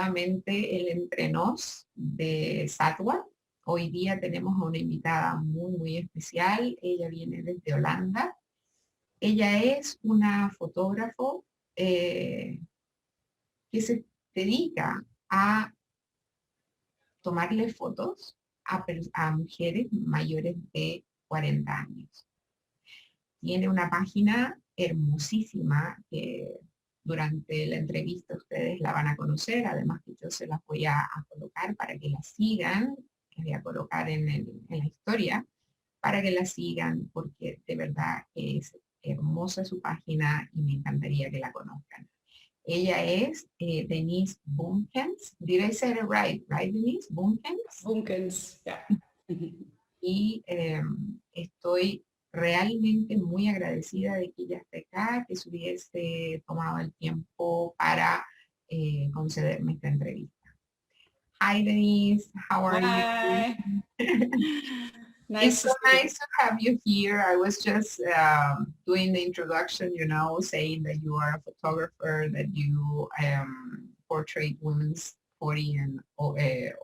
nuevamente el Entre Nos de Sattwa. Hoy día tenemos a una invitada muy, muy especial. Ella viene desde Holanda. Ella es una fotógrafo que se dedica a tomarle fotos a mujeres mayores de 40 años. Tiene una página hermosísima que durante la entrevista ustedes la van a conocer, además que yo se las voy a colocar para que la sigan, les voy a colocar en la historia, para que la sigan, porque de verdad es hermosa su página y me encantaría que la conozcan. Ella es Denise Boomkens. Did I say it right? Right, Denise? Boomkens. Boomkens, yeah. Y estoy realmente muy agradecida de que ella esté acá, que se hubiese tomado el tiempo para concederme esta entrevista. Hi, Denise. How are Hi. you? It's so nice to have you here. I was just doing the introduction, you know, saying that you are a photographer, that you portray women's 40 and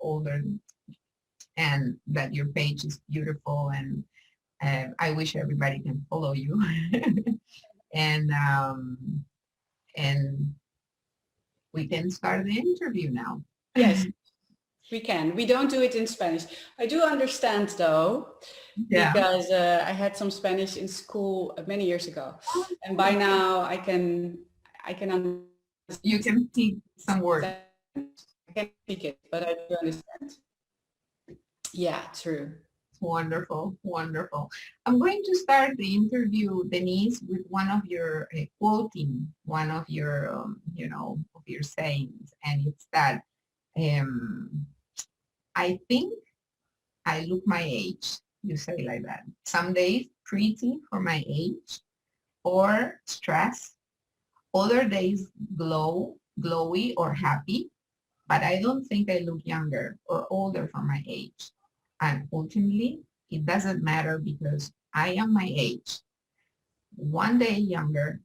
older, and that your page is beautiful, and I wish everybody can follow you. and we can start the interview now. Yes. We can. We don't do it in Spanish. I do understand though, because I had some Spanish in school many years ago, and by now I can understand. You can speak some words. I can speak it, but I do understand. Yeah, true. Wonderful, wonderful. I'm going to start the interview, Denise, with one of your quoting, one of your, you know, of your sayings, and it's that. I think I look my age, you say like that. Some days pretty for my age or stressed. Other days glowy or happy, but I don't think I look younger or older for my age. And ultimately, it doesn't matter because I am my age. One day younger,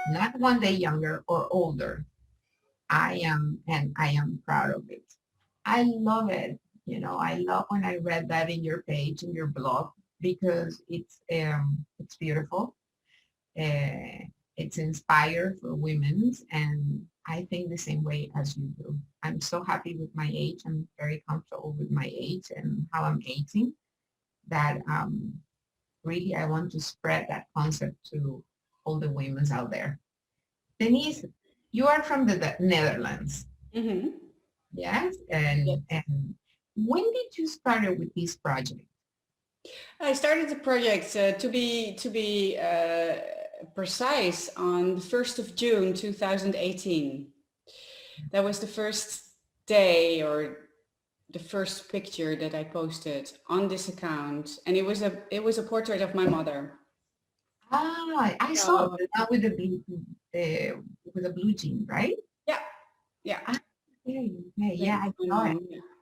not one day younger or older. I am, and I am proud of it. I love it. You know, I love when I read that in your page, in your blog, because it's beautiful. It's inspired for women, and I think the same way as you do. I'm so happy with my age. I'm very comfortable with my age and how I'm aging, that really I want to spread that concept to all the women out there. Denise, you are from the Netherlands. Mm-hmm. Yes, and when did you start with this project? I started the project to be precise on the 1st of June 2018. That was the first day or the first picture that I posted on this account, and it was a portrait of my mother. Ah, I saw it now with the blue jean, right? Yeah, yeah. Yeah, I saw it.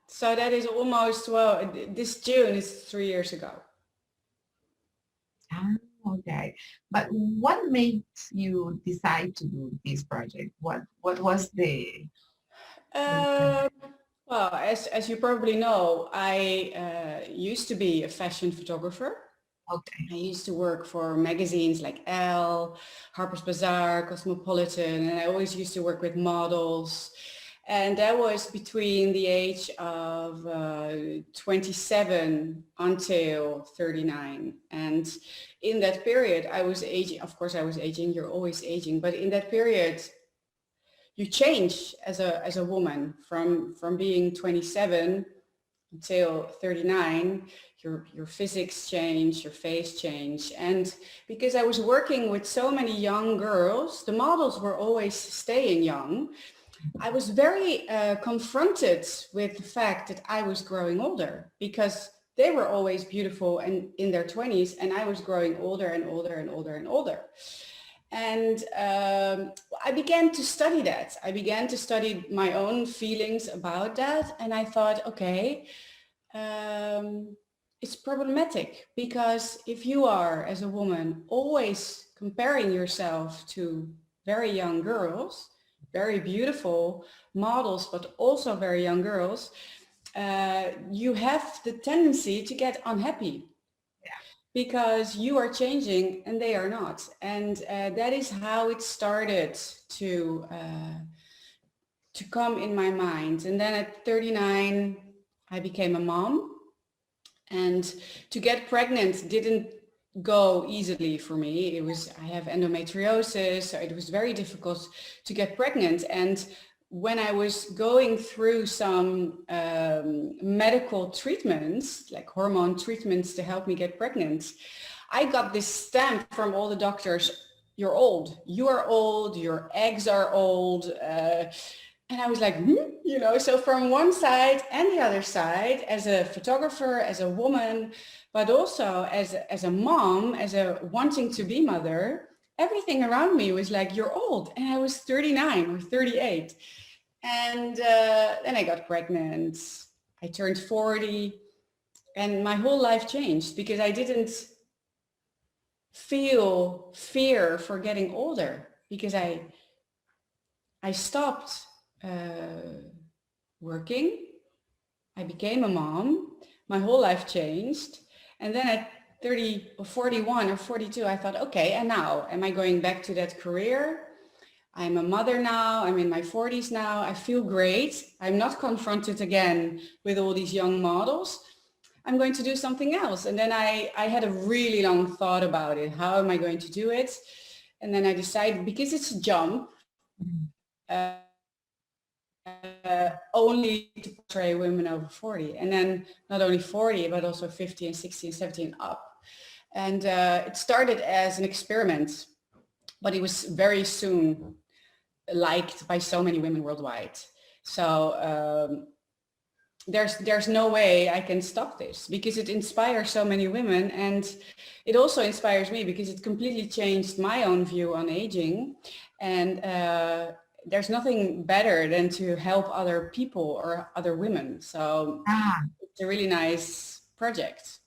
So that is almost, well, this June is 3 years ago. Ah, okay. But what makes you decide to do this project? What was the? Well, as you probably know, I used to be a fashion photographer. Okay. I used to work for magazines like Elle, Harper's Bazaar, Cosmopolitan, and I always used to work with models. And that was between the age of 27 until 39. And in that period, I was aging. Of course, I was aging. You're always aging. But in that period, you change as a woman from being 27 until 39. Your physics change, your face change. And because I was working with so many young girls, the models were always staying young. I was very confronted with the fact that I was growing older, because they were always beautiful and in their 20s, and I was growing older and older and older and older. And I began to study that. I began to study my own feelings about that. And I thought, okay, it's problematic, because if you are, as a woman, always comparing yourself to very young girls, very beautiful models, but also very young girls, you have the tendency to get unhappy because you are changing and they are not. And that is how it started to come in my mind. And then at 39, I became a mom. And to get pregnant didn't go easily for me. I have endometriosis, so it was very difficult to get pregnant. And when I was going through some medical treatments, like hormone treatments to help me get pregnant, I got this stamp from all the doctors: you're old, you are old, your eggs are old. And I was like, so from one side and the other side, as a photographer, as a woman, but also as a mom, as a wanting to be mother, everything around me was like, you're old. And I was 39 or 38. And then I got pregnant. I turned 40 and my whole life changed because I didn't feel fear for getting older because I stopped working. I became a mom. My whole life changed. And then at 30 or 41 or 42, I thought, okay, and now am I going back to that career? I'm a mother now. I'm in my 40s now. I feel great. I'm not confronted again with all these young models. I'm going to do something else. And then I had a really long thought about it. How am I going to do it? And then I decided, because it's a jump, only to portray women over 40, and then not only 40 but also 50 and 60 and 70 and up. And it started as an experiment, but it was very soon liked by so many women worldwide. So there's no way I can stop this because it inspires so many women, and it also inspires me because it completely changed my own view on aging. And there's nothing better than to help other people or other women. So it's a really nice project.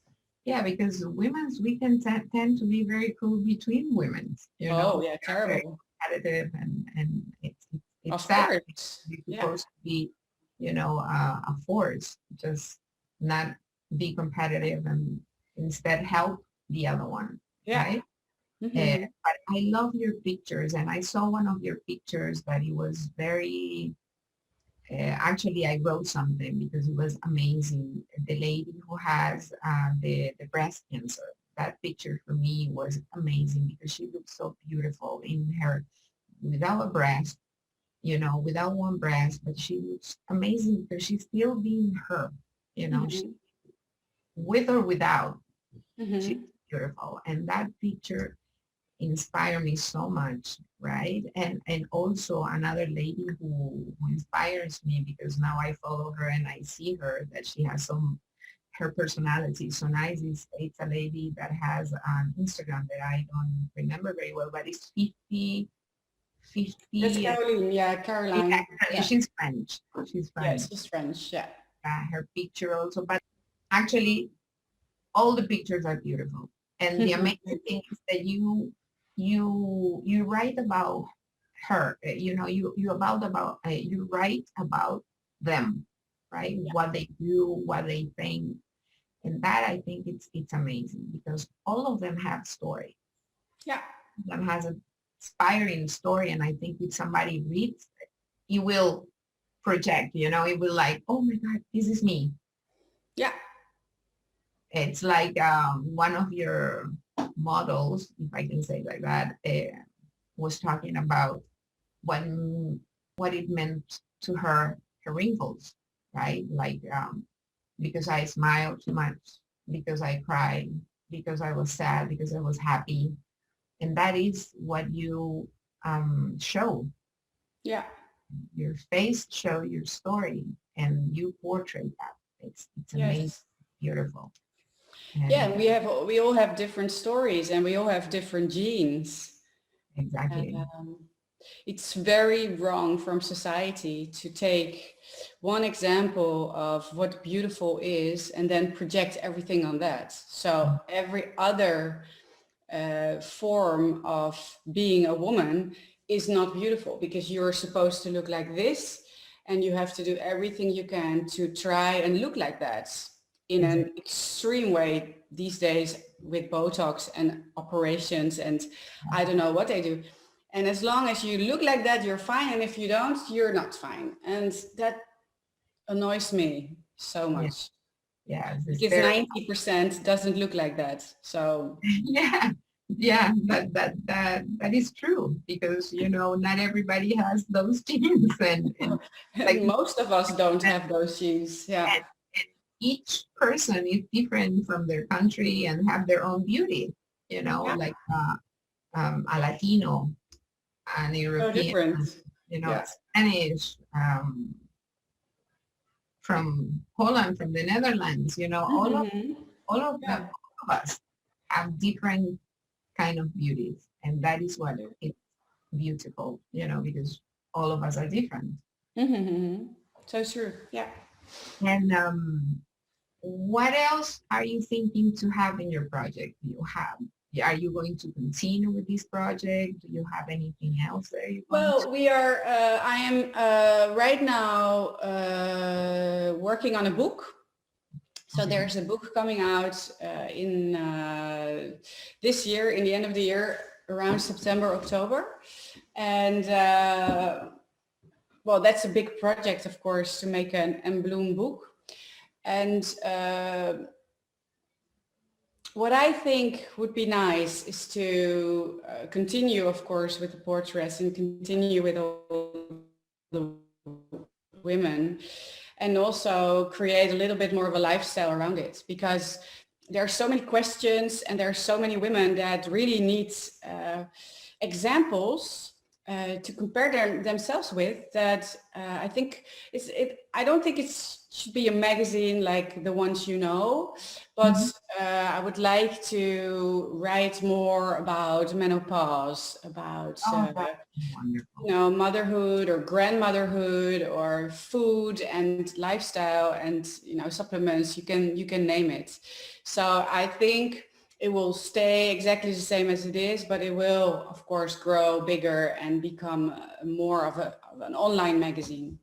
Yeah, because we can tend to be very cruel between women. Oh, yeah, terrible. Competitive and it's of sad. Course. You're supposed to be, a force, just not be competitive and instead help the other one. Yeah. Right? Mm-hmm. But I love your pictures, and I saw one of your pictures that it was very, actually I wrote something because it was amazing. The lady who has the breast cancer, that picture for me was amazing because she looked so beautiful in her, without a breast, without one breast, but she looks amazing because she's still being her, Mm-hmm. she, with or without, Mm-hmm. she's beautiful. And that picture inspire me so much, right? And also another lady who inspires me because now I follow her and I see her that she has her personality so nice. It's a lady that has an Instagram that I don't remember very well, but it's 50. That's Caroline. Yeah, Caroline. Yeah. She's French. She's French. Yeah, she's French. Yeah. Her picture also, but actually all the pictures are beautiful. And the amazing thing is that you write about her, you write about them, right? Yeah. What they do, what they think. And that I think it's amazing because all of them have story. Yeah. One has an inspiring story. And I think if somebody reads it, you will project, it will like, oh my God, this is me. Yeah. It's like one of your models, if I can say like that, was talking about what it meant to her wrinkles, right? Like because I smiled too much, because I cried, because I was sad, because I was happy. And that is what you show. Yeah. Your face show your story and you portray that. It's amazing, yes. Beautiful. And yeah, we all have different stories and we all have different genes. Exactly. And, it's very wrong from society to take one example of what beautiful is and then project everything on that. So every other form of being a woman is not beautiful, because you're supposed to look like this and you have to do everything you can to try and look like that in an extreme way these days with Botox and operations and I don't know what they do. And as long as you look like that, you're fine. And if you don't, you're not fine. And that annoys me so much. Yeah, it's Because very 90% doesn't look like that. So yeah, yeah, that is true because you know not everybody has those genes and like most of us don't have those genes. Yeah. and each person is different from their country and have their own beauty. You know, Yeah. like a Latino, an So European, different. you know, Yeah. Spanish, from Holland, from the Netherlands. You know, Mm-hmm. all of Yeah. us have different kind of beauties, and that is what is beautiful. You know, because all of us are different. Mm-hmm. So true. Yeah. And what else are you thinking to have in your project? Do you have? Are you going to continue with this project? Do you have anything else that you're going to? Well, we are, I am right now working on a book. So Okay. there's a book coming out in this year, in the end of the year, around September, October. And well, that's a big project, of course, to make an Bloom book. And what I think would be nice is to continue, of course, with the portraits and continue with all the women, and also create a little bit more of a lifestyle around it, because there are so many questions and there are so many women that really need examples to compare themselves with, that I think I don't think it should be a magazine like the ones you know, but Mhm. I would like to write more about menopause, about Oh, that's wonderful. you know, motherhood or grandmotherhood or food and lifestyle and, you know, supplements, you can name it. So I think it will stay exactly the same as it is, but it will, of course, grow bigger and become more of an online magazine.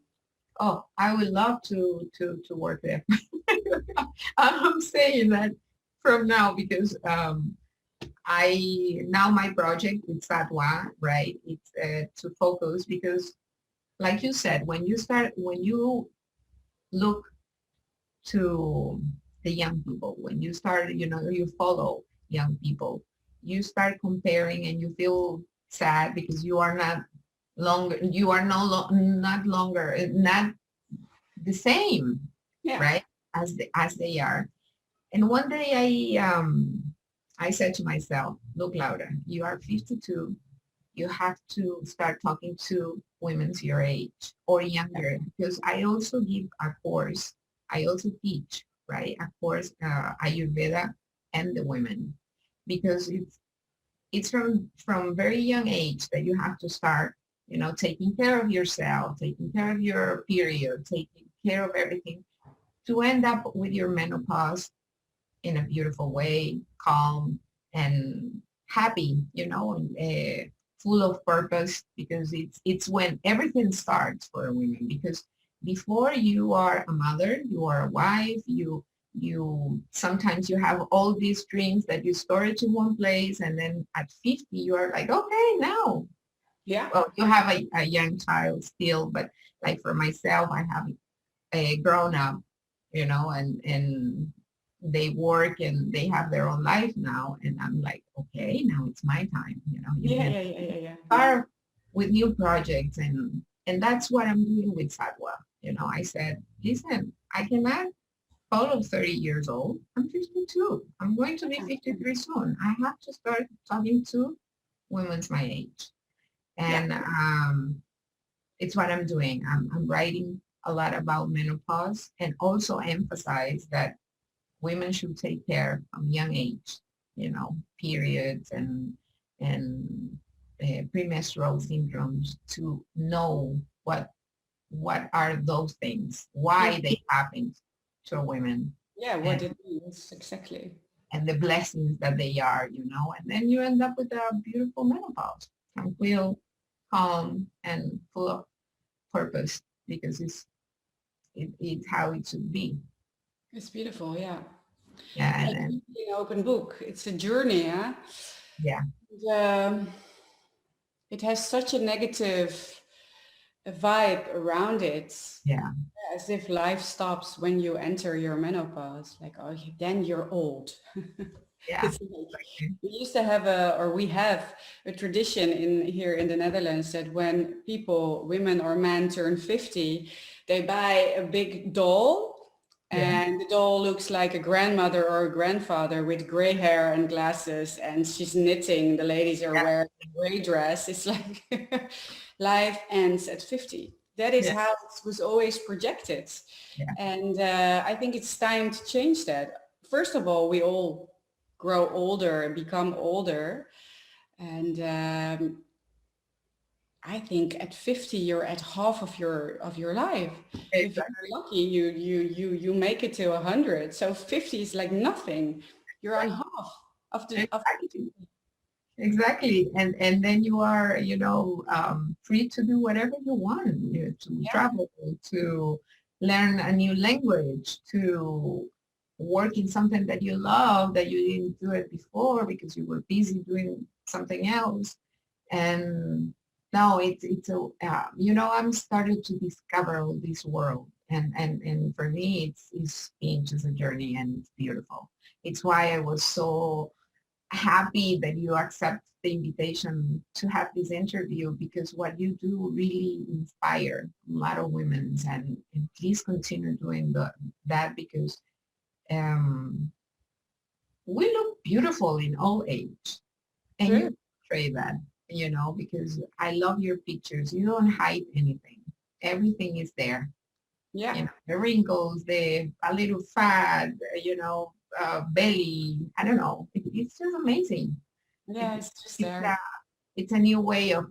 Oh, I would love to work there. I'm saying that from now because I now my project with Sattwa, right? It's to focus because, like you said, when you look to the young people, when you start, you know, you follow young people, you start comparing and you feel sad because you are not longer, you are not longer, not the same, Yeah. right? As they are. And one day I said to myself, look, Laura, you are 52. You have to start talking to women your age or younger because I also give a course. I also teach, right? A course, Ayurveda and the women, because it's from very young age that you have to start, you know, taking care of yourself, taking care of your period, taking care of everything to end up with your menopause in a beautiful way, calm and happy, you know, and full of purpose, because it's when everything starts for a woman. Because before you are a mother, you are a wife, you sometimes you have all these dreams that you store it in one place, and then at 50 you are like, okay, now, Yeah. well, you have a young child still, but like for myself, I have a grown up, you know, and they work and they have their own life now. And I'm like, okay, now it's my time, you know, you Yeah, can yeah, yeah, yeah, yeah. start with new projects. And that's what I'm doing with Sattwa. You know, I said, listen, I cannot follow 30 years old. I'm 52. I'm going to be 53 soon. I have to start talking to women's my age. Yeah. And it's what I'm doing. I'm writing a lot about menopause and also emphasize that women should take care from young age, you know, periods and premenstrual syndromes, to know what are those things, Yeah. why they happen to women, Yeah, and what it means exactly. and the blessings that they are, you know, and then you end up with a beautiful menopause, tranquil, calm, and full of purpose because it's how it should be. It's beautiful, yeah. Yeah, Like and an open book. It's a journey, yeah. yeah, And, it has such a negative vibe around it, yeah, as if life stops when you enter your menopause. Like, oh, then you're old. yeah, It's like exactly. we used to have or we have a tradition in here in the Netherlands that when people, women or men turn 50, they buy a big doll Yeah, and the doll looks like a grandmother or a grandfather with gray hair and glasses and she's knitting. The ladies are yeah, wearing a gray dress. It's like life ends at 50. That is yeah, how it was always projected. yeah, And I think it's time to change that. First of all, we all grow older and become older. And I think at 50 you're at half of your life. If you're exactly, lucky, you make it to 100. So 50 is like nothing. You're on half of the exactly. Exactly. And then you are, free to do whatever you want, to yeah, travel, to learn a new language, to work in something that you love that you didn't do it before because you were busy doing something else. And now I'm starting to discover all this world. And for me, it's been just a journey and it's beautiful. It's why I was so happy that you accept the invitation to have this interview because what you do really inspire a lot of women and please continue doing that because um, we look beautiful in all age and true. you portray that, because I love your pictures. You don't hide anything. Everything is there. Yeah, The wrinkles, a little fat, belly. I don't know. It's just amazing. yeah, It's it's just it's there. a it's a new way of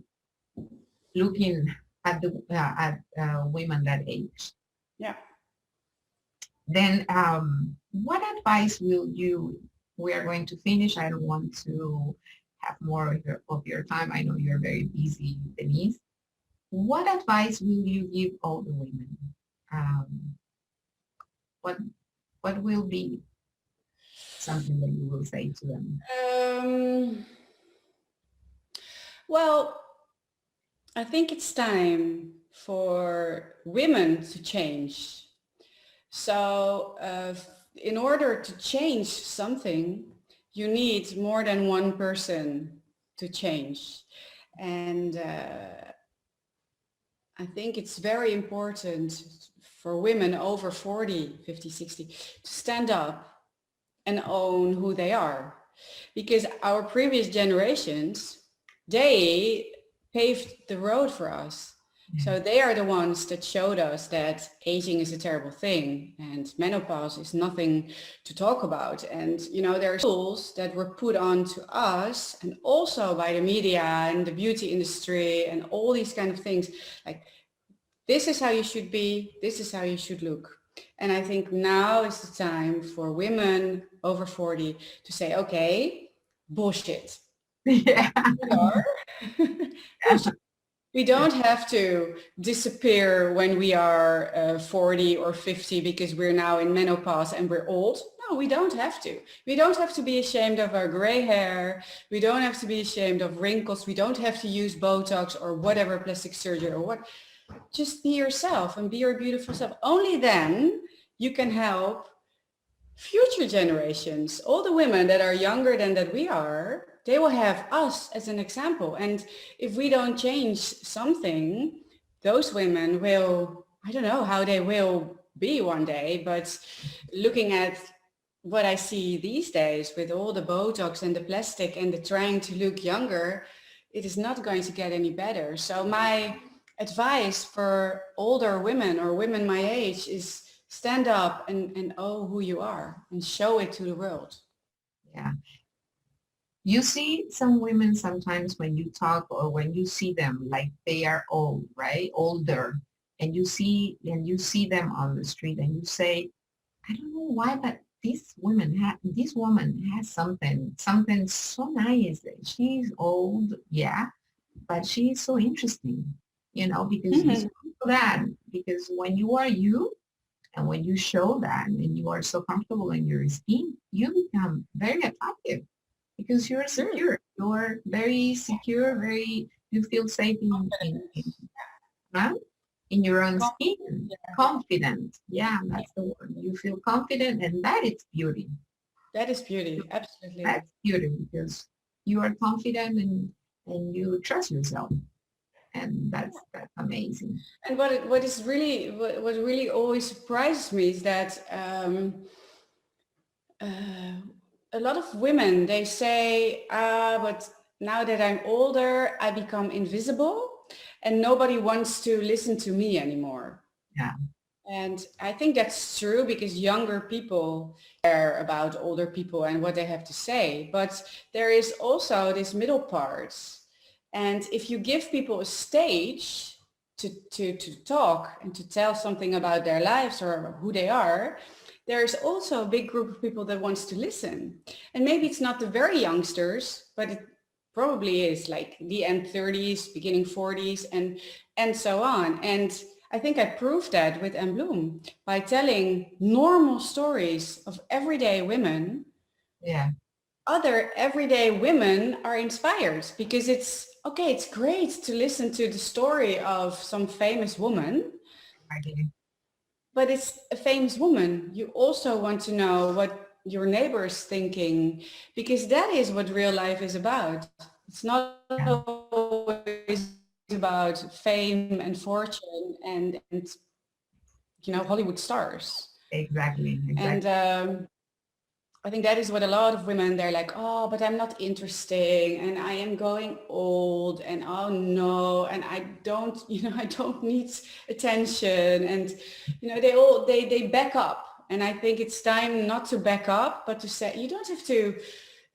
looking at the at women that age. Yeah. Then, what advice will you? We are going to finish. I don't want to have more of your time. I know you're very busy, Denise. What advice will you give all the women? Um, what what will be something that you will say to them? Um, well, I think it's time for women to change. So in order to change something, you need more than one person to change. And I think it's very important for women over 40, 50, 60 to stand up and own who they are. Because our previous generations, they paved the road for us. Yeah, So they are the ones that showed us that aging is a terrible thing and menopause is nothing to talk about. And, there are tools that were put on to us and also by the media and the beauty industry and all these kind of things. Like, this is how you should be, this is how you should look. And I think now is the time for women over 40 to say, okay, bullshit. yeah, We are. Bullshit. We don't have to disappear when we are 40 or 50 because we're now in menopause and we're old. No, we don't have to. We don't have to be ashamed of our gray hair. We don't have to be ashamed of wrinkles. We don't have to use Botox or whatever plastic surgery or what. Just be yourself and be your beautiful self. Only then you can help future generations, all the women that are younger than that we are, they will have us as an example. And if we don't change something, those women will, I don't know how they will be one day, but looking at what I see these days with all the Botox and the plastic and the trying to look younger, it is not going to get any better. So my advice for older women or women my age is stand up and own who you are and show it to the world. yeah. You see some women sometimes when you talk or when you see them, like they are old, right? Older. And you see them on the street and you say, I don't know why, but this woman has something so nice. She's old, yeah, but she is so interesting, because it's that, because when you are you, and when you show that and you are so comfortable in your skin, you become very attractive because you're secure. You're very secure, you feel safe huh? In your own skin. Confident. Yeah, that's the word. You feel confident, and that is beauty. That is beauty, absolutely. That's beauty because you are confident and you trust yourself. And that's amazing. And what really always surprises me is that a lot of women, they say, but now that I'm older, I become invisible and nobody wants to listen to me anymore. Yeah. And I think that's true because younger people care about older people and what they have to say. But there is also this middle part. And if you give people a stage to talk and to tell something about their lives or who they are, there's also a big group of people that wants to listen. And maybe it's not the very youngsters, but it probably is like the end 30s, beginning 40s, and so on. And I think I proved that with Anne Bloom by telling normal stories of everyday women. Yeah. Other everyday women are inspired because it's great to listen to the story of some famous woman. But it's a famous woman. You also want to know what your neighbor is thinking, because that is what real life is about. It's not always about fame and fortune and Hollywood stars. Exactly. And I think that is what a lot of women, they're like, oh, but I'm not interesting and I am going old and oh no, and I don't need attention. And, they back up. And I think it's time not to back up, but to say, you don't have to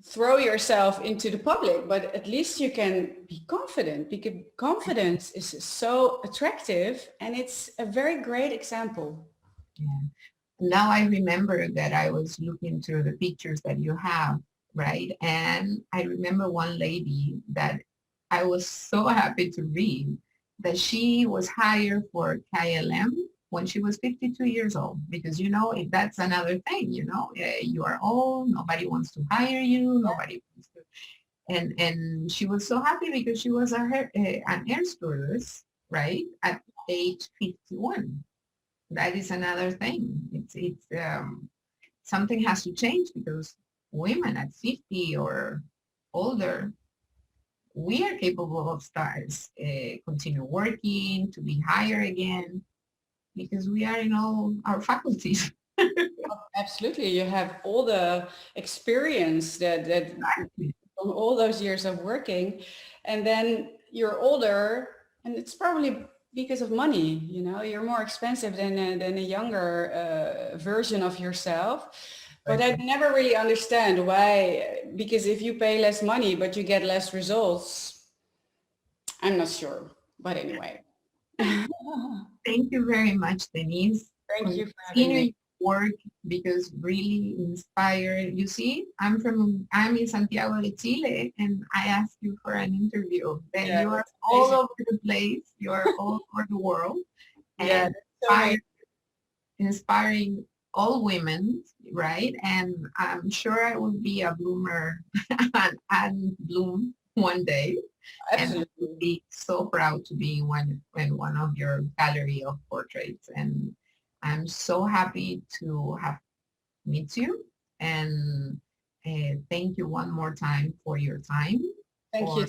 throw yourself into the public, but at least you can be confident, because confidence is so attractive and it's a very great example. Yeah. Now I remember that I was looking through the pictures that you have, right? And I remember one lady that I was so happy to read that she was hired for KLM when she was 52 years old, because, if that's another thing, you are old, nobody wants to hire you, nobody wants to, and she was so happy because she was an air stewardess, right? At age 51. That is another thing. It's something has to change because women at 50 or older, we are capable of stars, continue working, to be higher again, because we are in all our faculties. Absolutely. You have all the experience that Exactly. from all those years of working, and then you're older, and it's probably because of money. You're more expensive than a younger version of yourself. But I never really understand why, because if you pay less money but you get less results, I'm not sure. But anyway. Thank you very much, Denise. Thank you for having me. Work, because really inspired. You see, I'm in Santiago de Chile, and I asked you for an interview. Then you are all over the place. You are all over the world, and inspiring all women, right? And I'm sure I will be a bloomer and bloom one day. Absolutely. And I would be so proud to be in one of your gallery of portraits. And I'm so happy to have meet you. And thank you one more time for your time. Thank you.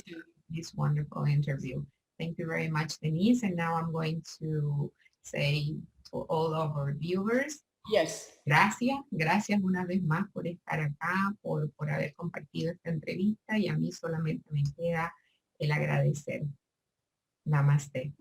This wonderful interview. Thank you very much, Denise. And now I'm going to say to all of our viewers, yes. Gracias una vez más por estar acá, por haber compartido esta entrevista, y a mí solamente me queda el agradecer. Namaste.